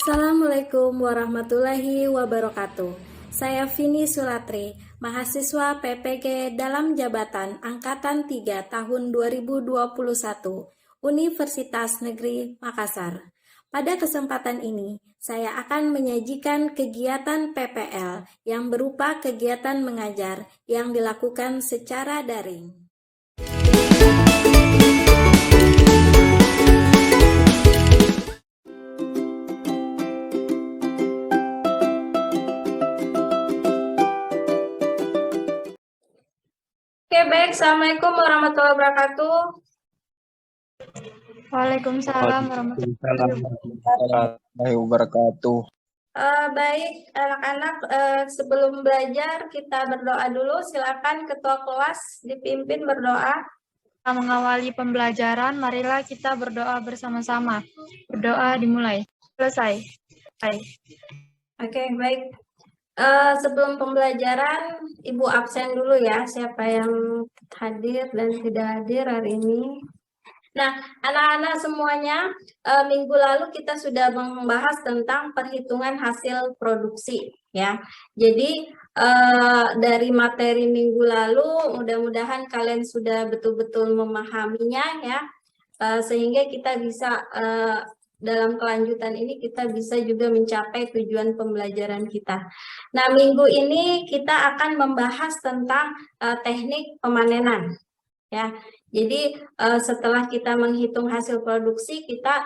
Assalamualaikum warahmatullahi wabarakatuh. Saya Vini Sulatri, mahasiswa PPG dalam jabatan Angkatan 3 tahun 2021, Universitas Negeri Makassar. Pada kesempatan ini, saya akan menyajikan kegiatan PPL yang berupa kegiatan mengajar yang dilakukan secara daring. Oke, baik. Assalamualaikum warahmatullahi wabarakatuh. Waalaikumsalam warahmatullahi wabarakatuh. Baik, anak-anak, sebelum belajar kita berdoa dulu. Silakan Ketua kelas dipimpin berdoa. Mengawali pembelajaran, marilah kita berdoa bersama-sama. Berdoa dimulai. Selesai. Baik. Oke, baik. Sebelum pembelajaran, Ibu absen dulu ya, siapa yang hadir dan tidak hadir hari ini. Nah, anak-anak semuanya, minggu lalu kita sudah membahas tentang perhitungan hasil produksi, ya. Jadi, dari materi minggu lalu, mudah-mudahan kalian sudah betul-betul memahaminya, ya, sehingga kita bisa dalam kelanjutan ini kita bisa juga mencapai tujuan pembelajaran kita. Nah, minggu ini kita akan membahas tentang teknik pemanenan. Ya, jadi setelah kita menghitung hasil produksi, kita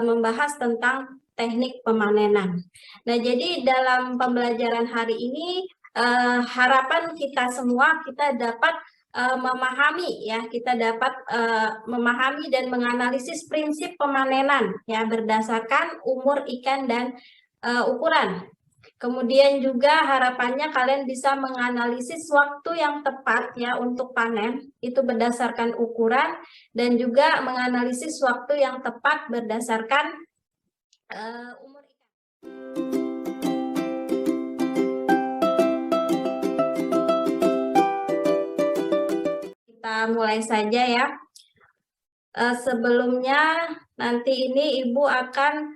membahas tentang teknik pemanenan. Nah, jadi dalam pembelajaran hari ini harapan kita semua kita dapat memahami, ya, kita dapat memahami dan menganalisis prinsip pemanenan, ya, berdasarkan umur ikan dan ukuran. Kemudian juga harapannya kalian bisa menganalisis waktu yang tepat, ya, untuk panen itu berdasarkan ukuran, dan juga menganalisis waktu yang tepat berdasarkan umur ikan. Kita mulai saja, ya. Sebelumnya nanti ini Ibu akan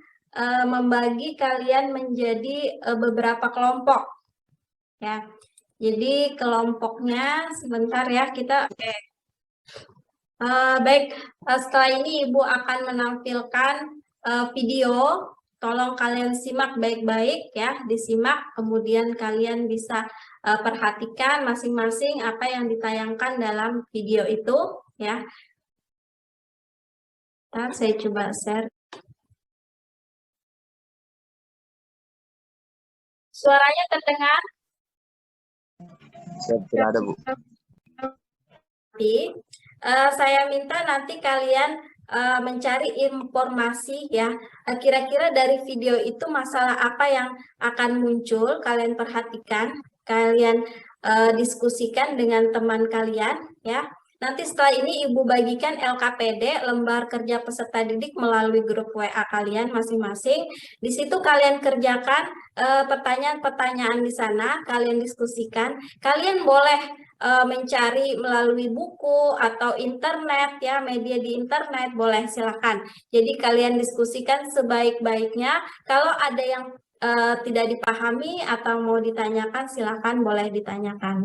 membagi kalian menjadi beberapa kelompok, ya. Jadi kelompoknya sebentar, ya, kita baik. Setelah ini Ibu akan menampilkan video. Tolong kalian simak baik-baik, ya, disimak, kemudian kalian bisa perhatikan masing-masing apa yang ditayangkan dalam video itu, ya. Ntar saya coba share. Suaranya terdengar? Tidak ada, Bu. Saya minta nanti kalian mencari informasi, ya, kira-kira dari video itu masalah apa yang akan muncul, kalian perhatikan, kalian diskusikan dengan teman kalian, ya. Nanti setelah ini Ibu bagikan LKPD, lembar kerja peserta didik, melalui grup WA kalian masing-masing. Di situ kalian kerjakan pertanyaan-pertanyaan di sana, kalian diskusikan. Kalian boleh mencari melalui buku atau internet, ya, media di internet, boleh, silakan. Jadi kalian diskusikan sebaik-baiknya. Kalau ada yang tidak dipahami atau mau ditanyakan, silakan boleh ditanyakan.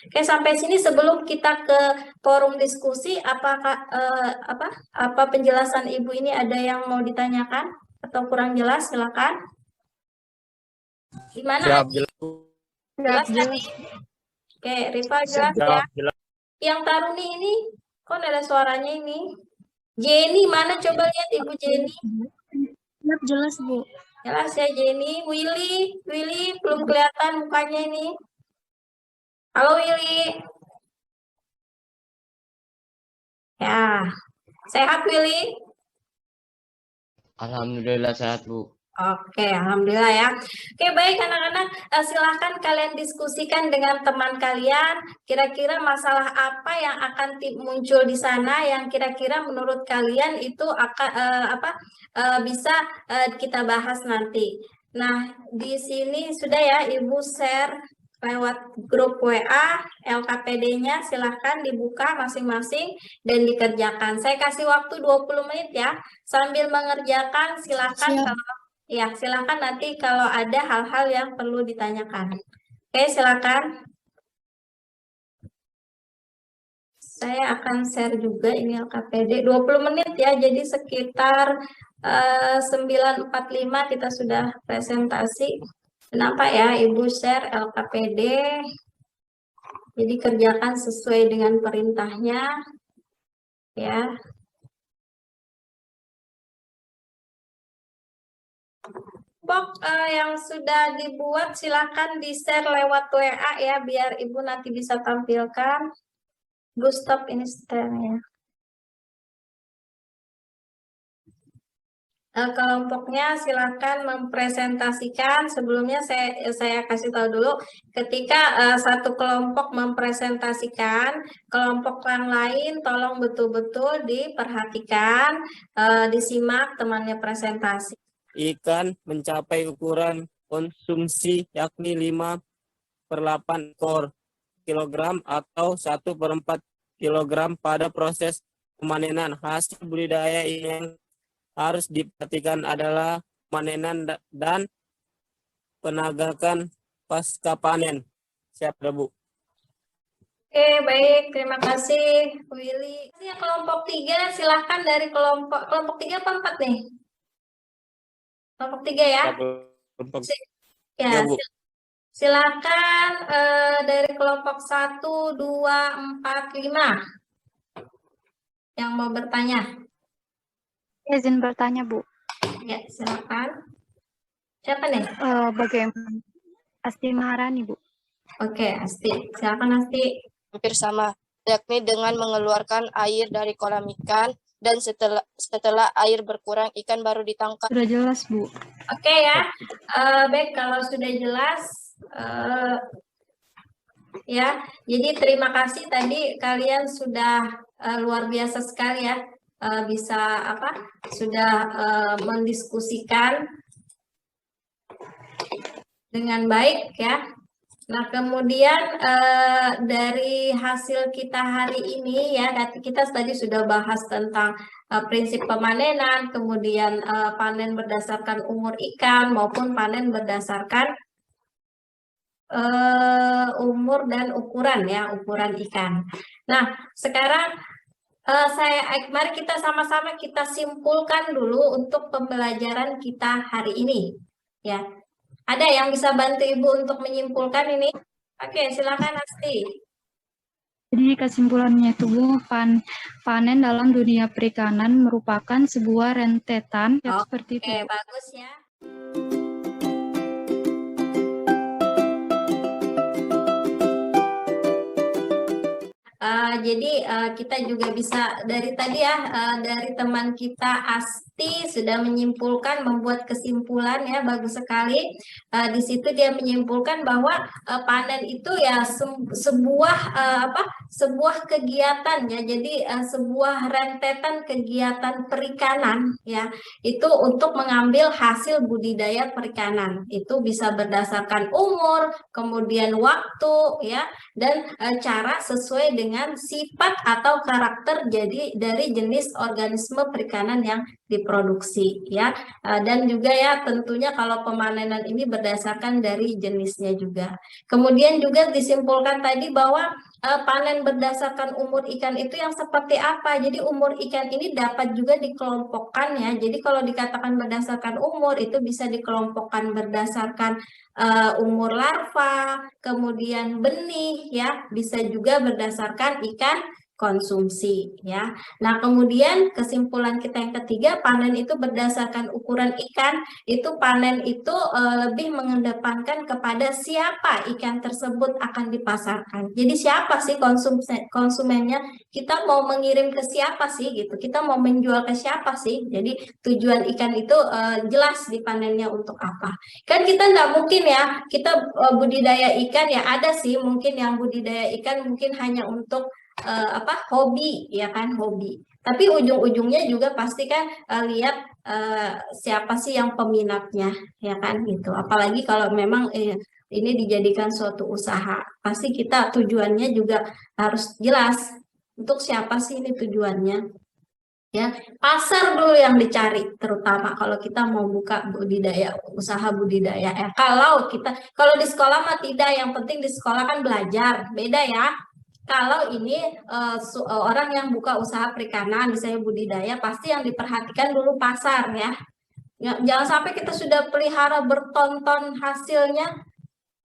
Oke, sampai sini sebelum kita ke forum diskusi, apakah apa penjelasan Ibu ini ada yang mau ditanyakan atau kurang jelas? Silakan. Gimana? Jelas tadi? Oke, Rifa jelas, ya. Yang Taruni ini, kok ada suaranya ini? Jenny, mana coba lihat Ibu Jenny? Jelas, Bu. Jelas, ya, Jenny. Willy belum kelihatan mukanya ini. Halo, Willy. Ya, sehat, Willy? Alhamdulillah sehat, Bu. Oke, alhamdulillah, ya. Oke, baik anak-anak, silahkan kalian diskusikan dengan teman kalian. Kira-kira masalah apa yang akan muncul di sana yang kira-kira menurut kalian itu akan bisa kita bahas nanti. Nah, di sini sudah, ya, Ibu share lewat grup WA, LKPD-nya silahkan dibuka masing-masing dan dikerjakan. Saya kasih waktu 20 menit, ya. Sambil mengerjakan silahkan kalau Ya, silakan nanti kalau ada hal-hal yang perlu ditanyakan. Oke, silakan. Saya akan share juga ini LKPD 20 menit ya, jadi sekitar 9.45 kita sudah presentasi. Kenapa ya Ibu share LKPD? Jadi kerjakan sesuai dengan perintahnya ya. Box yang sudah dibuat silakan di-share lewat WA ya, biar Ibu nanti bisa tampilkan. Bu stop ini share-nya. Kelompoknya silakan mempresentasikan. Sebelumnya saya kasih tahu dulu, ketika satu kelompok mempresentasikan, kelompok yang lain tolong betul-betul diperhatikan, disimak temannya presentasi. Ikan mencapai ukuran konsumsi yakni 5/8 ekor kilogram atau 1/4 kilogram pada proses pemanenan. Hasil budidaya ini yang harus diperhatikan adalah pemanenan dan penegakan pasca panen. Siap, Bu. Oke, baik. Terima kasih, Willy. Yang kelompok 3, silahkan dari kelompok 3 apa 4 nih? Kelompok 3 ya? Kelompok Ya, Ya, Bu. silakan dari kelompok 1, 2, 4, 5 yang mau bertanya. Izin bertanya, Bu. Ya, silakan. Siapa nih? Bagaimana? Asti Maharani, Bu. Oke, Asti. Silakan Asti. Hampir sama, yakni dengan mengeluarkan air dari kolam ikan dan setelah air berkurang ikan baru ditangkap. Sudah jelas, Bu. Oke ya. Baik, kalau sudah jelas ya. Jadi terima kasih tadi kalian sudah luar biasa sekali ya. Bisa sudah mendiskusikan dengan baik ya. Nah, kemudian dari hasil kita hari ini ya, kita tadi sudah bahas tentang prinsip pemanenan, kemudian panen berdasarkan umur ikan maupun panen berdasarkan umur dan ukuran ya, ukuran ikan. Nah, sekarang mari kita sama-sama kita simpulkan dulu untuk pembelajaran kita hari ini ya. Ada yang bisa bantu Ibu untuk menyimpulkan ini? Oke, silakan Asti. Jadi kesimpulannya itu, Bu, panen dalam dunia perikanan merupakan sebuah rentetan seperti itu. Oke, bagus ya. Jadi kita juga bisa dari tadi ya, dari teman kita Asti sudah menyimpulkan, membuat kesimpulan ya, bagus sekali. Di situ dia menyimpulkan bahwa panen itu ya sebuah kegiatan ya, jadi sebuah rentetan kegiatan perikanan ya, itu untuk mengambil hasil budidaya perikanan. Itu bisa berdasarkan umur, kemudian waktu ya, dan cara sesuai dengan sifat atau karakter dari jenis organisme perikanan yang diproduksi ya. Dan juga ya tentunya kalau pemanenan ini berdasarkan dari jenisnya juga. Kemudian juga disimpulkan tadi bahwa panen berdasarkan umur ikan itu yang seperti apa. Jadi umur ikan ini dapat juga dikelompokkan ya. Jadi kalau dikatakan berdasarkan umur itu bisa dikelompokkan berdasarkan umur larva, kemudian benih ya, bisa juga berdasarkan ikan konsumsi ya. Nah, kemudian kesimpulan kita yang ketiga, panen itu berdasarkan ukuran ikan, itu panen itu lebih mengedepankan kepada siapa ikan tersebut akan dipasarkan. Jadi siapa sih konsumennya? Kita mau mengirim ke siapa sih gitu? Kita mau menjual ke siapa sih? Jadi tujuan ikan itu jelas di panennya untuk apa. Kan kita nggak mungkin ya, kita budidaya ikan ya, ada sih mungkin yang budidaya ikan mungkin hanya untuk hobi ya kan, hobi. Tapi ujung-ujungnya juga pasti kan lihat siapa sih yang peminatnya ya kan gitu. Apalagi kalau memang ini dijadikan suatu usaha, pasti kita tujuannya juga harus jelas untuk siapa sih ini tujuannya Ya, pasar dulu yang dicari, terutama kalau kita mau buka budidaya, usaha budidaya ya. Kalau di sekolah mah tidak, yang penting di sekolah kan belajar, beda ya. Kalau ini orang yang buka usaha perikanan, misalnya budidaya, pasti yang diperhatikan dulu pasar ya. Jangan sampai kita sudah pelihara bertonton hasilnya,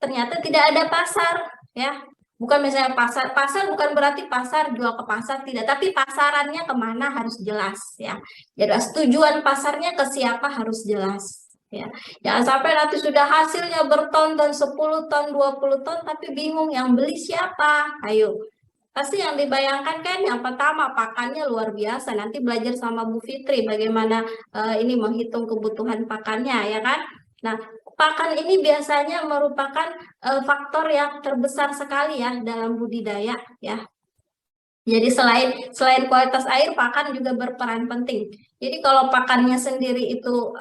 ternyata tidak ada pasar ya. Bukan misalnya pasar bukan berarti pasar jual ke pasar, tidak, tapi pasarannya kemana harus jelas ya. Jadi tujuan pasarnya ke siapa harus jelas ya. Jangan sampai nanti sudah hasilnya berton-ton 10 ton, 20 ton tapi bingung yang beli siapa. Ayo. Pasti yang dibayangkan kan yang pertama pakannya luar biasa. Nanti belajar sama Bu Fitri bagaimana ini menghitung kebutuhan pakannya ya kan. Nah, pakan ini biasanya merupakan faktor yang terbesar sekali ya dalam budidaya ya. Jadi selain kualitas air, pakan juga berperan penting. Jadi kalau pakannya sendiri itu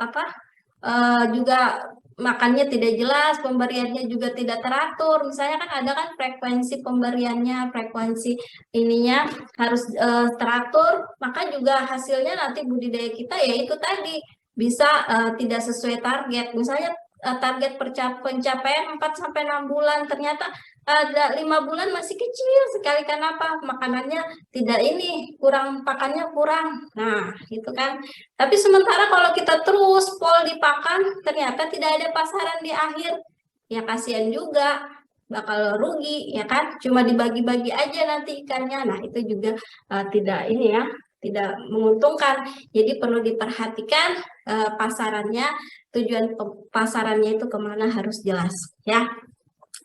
juga makannya tidak jelas, pemberiannya juga tidak teratur. Misalnya kan ada kan frekuensi pemberiannya, frekuensi ininya harus teratur, maka juga hasilnya nanti budidaya kita ya itu tadi bisa tidak sesuai target. Misalnya target pencapaian 4-6 bulan, ternyata ada 5 bulan masih kecil sekali. Kenapa? Makanannya tidak kurang, pakannya kurang. Nah, itu kan. Tapi sementara kalau kita terus pol di pakan, ternyata tidak ada pasaran di akhir. Ya kasihan juga, bakal rugi, ya kan? Cuma dibagi-bagi aja nanti ikannya. Nah, itu juga tidak menguntungkan. Jadi perlu diperhatikan pasarannya, tujuan pasarannya itu kemana harus jelas ya.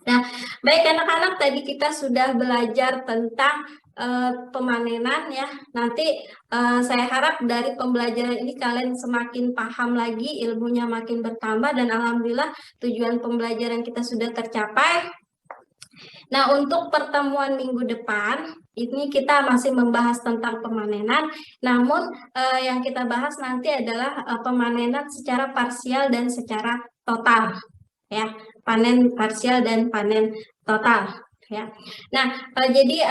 Nah, baik anak-anak, tadi kita sudah belajar tentang pemanenan ya. Nanti saya harap dari pembelajaran ini kalian semakin paham lagi, ilmunya makin bertambah, dan alhamdulillah tujuan pembelajaran kita sudah tercapai. Nah, untuk pertemuan minggu depan, ini kita masih membahas tentang pemanenan, namun yang kita bahas nanti adalah pemanenan secara parsial dan secara total. Ya, panen parsial dan panen total. Ya. Nah, jadi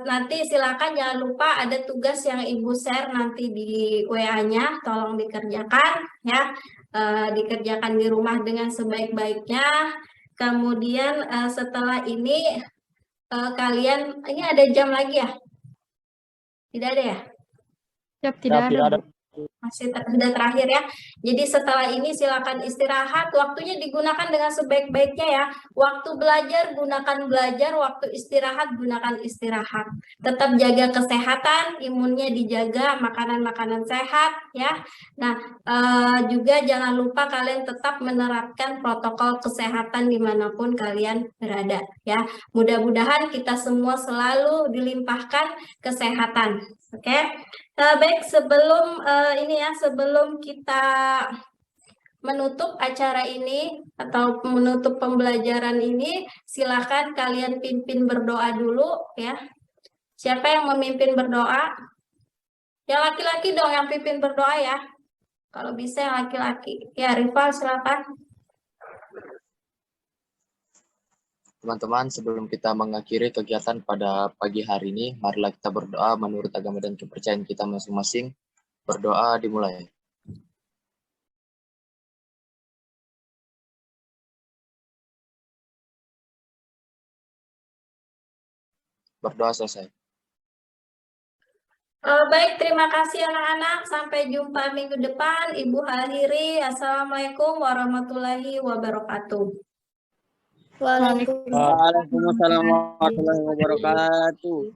nanti silakan jangan lupa ada tugas yang Ibu share nanti di WA-nya, tolong dikerjakan ya, dikerjakan di rumah dengan sebaik-baiknya. Kemudian setelah ini kalian, ini ada jam lagi ya? Tidak ada ya? Siap, tidak ada. Masih sudah terakhir ya. Jadi setelah ini silakan istirahat. Waktunya digunakan dengan sebaik-baiknya ya. Waktu belajar gunakan belajar, waktu istirahat gunakan istirahat. Tetap jaga kesehatan, imunnya dijaga, makanan-makanan sehat ya. Nah, juga jangan lupa kalian tetap menerapkan protokol kesehatan dimanapun kalian berada ya. Mudah-mudahan kita semua selalu dilimpahkan kesehatan. Oke. Baik, sebelum sebelum kita menutup acara ini atau menutup pembelajaran ini, silakan kalian pimpin berdoa dulu ya. Siapa yang memimpin berdoa? Yang laki-laki dong yang pimpin berdoa ya. Kalau bisa yang laki-laki. Ya, Rifal silakan. Teman-teman, sebelum kita mengakhiri kegiatan pada pagi hari ini, marilah kita berdoa menurut agama dan kepercayaan kita masing-masing. Berdoa dimulai. Berdoa selesai. Baik, terima kasih anak-anak. Sampai jumpa minggu depan. Ibu akhiri. Assalamualaikum warahmatullahi wabarakatuh. Waalaikumsalam warahmatullahi wabarakatuh.